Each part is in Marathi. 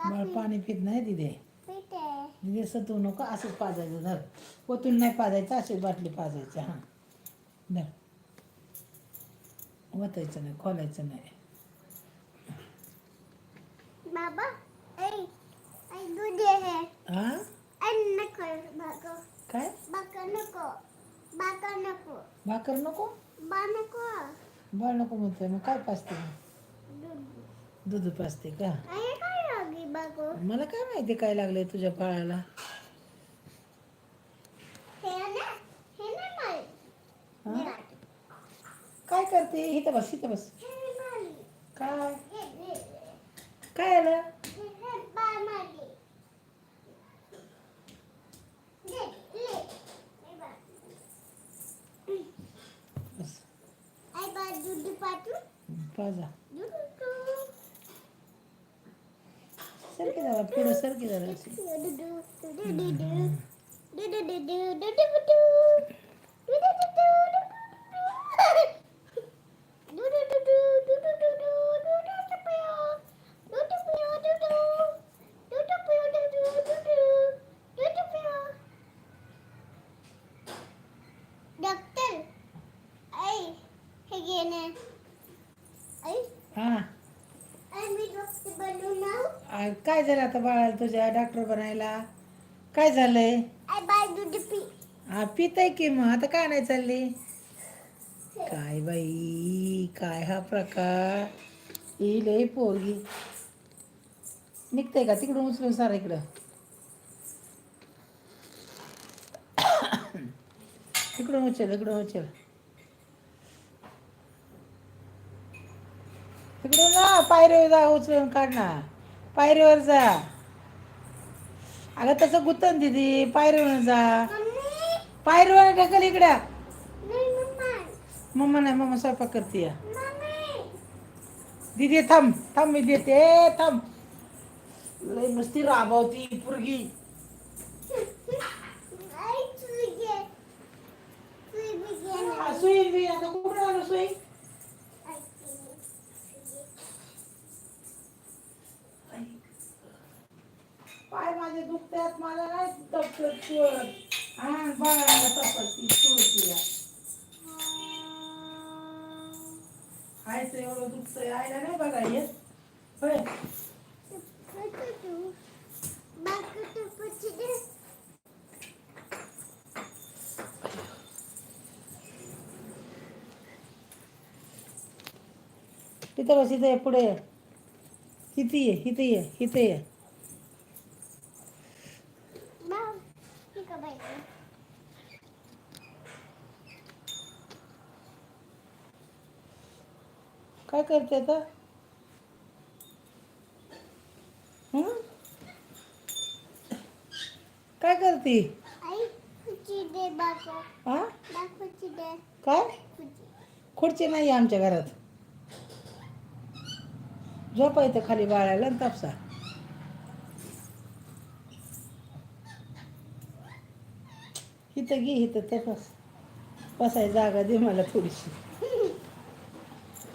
बाळ पाणी पित नाही दिदे. दिदे सतू नको, असंच पाजायचं. धर, ओतून नाही पाजायचं, अशीच बाटली पाजायची. हां धर, ओतायचं नाही, खोलायचं नाही. बाबा दूध आहे. हा काय भाकर नको, भाकर नको, बाळ नको म्हणतोय. मग काय पाजते? दूध पाजते का? मला काय माहिती काय लागलंय तुझ्या बाळाला. काय करते? इथं बस, इथं बस. काय काय आलं? बस. पाजा. सरकी जरा पुढं, सरकी जरा. हा काय झालं आता बाळाला तुझ्या डॉक्टर बनायला? काय झालंय? हा पितय की, मग आता काय नाही चालली. काय बाई, काय हा प्रकार. ही लय पोरगी निघतंय का? तिकडून उचलून सारा इकडं. इकडून उचल, इकडून उचल. तिकडून ना पायरीवर जा, उचलून काढ ना. पायरीवर जा. अगं तसं गुतन दिदी, पायरीवर जा. पायरीवर ढकल इकडं. मम्मा नाही, मम्मा स्वयंपाक करते. दीदी थांब थांब, मी देते. थांब, लय नुसती राबवती पोरगी. सुई बी आता कुठं आलं सुई? पाय माझे दुखतात, मला नाही डॉक्टर हा बाळाला तपासती तुळशीला. आयचं एवढं दुखतंय, आईला नाही बघा येत. होय तिथं बस, इथं ये, पुढे ये. इथे ये, इथे ये, इथे ये. काय करते आता? काय करते? हा काय खुर्ची नाही आमच्या घरात. झोपा इथं खाली बाळाला आणि तापसा. इथं घे, इथं तपस. बसाय जागा दे मला थोडीशी.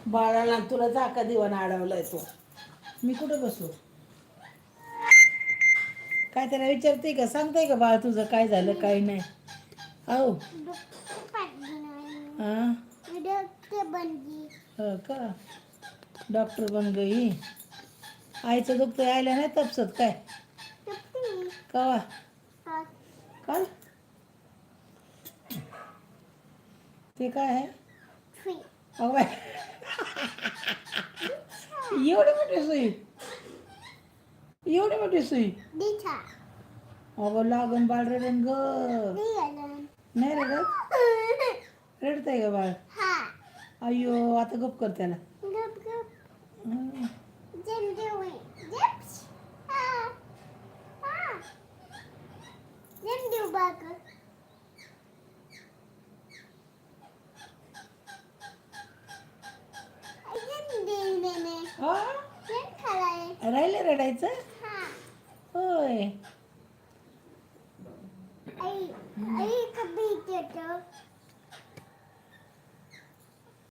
बाळाला तुला जाका दिवाना अडवलाय तो. मी कुठं बसू? काय त्याला विचारते का? सांगताय का बाळ तुझं काय झालं काय नाही? हो हां हो का? डॉक्टर बन गई. आईचं दुखतंय, आईला नाही तपसत काय? कवा? काल? ते काय आहे? अगं बाई. एवढी मोठी सुई, एवढी मोठी सुई. अगं लागन बाळ रडन ग. नाही रडत? रडतंय ग बाळ. अय्यो आता गप कर त्याला. हं. राहिलं रडायचं? होय.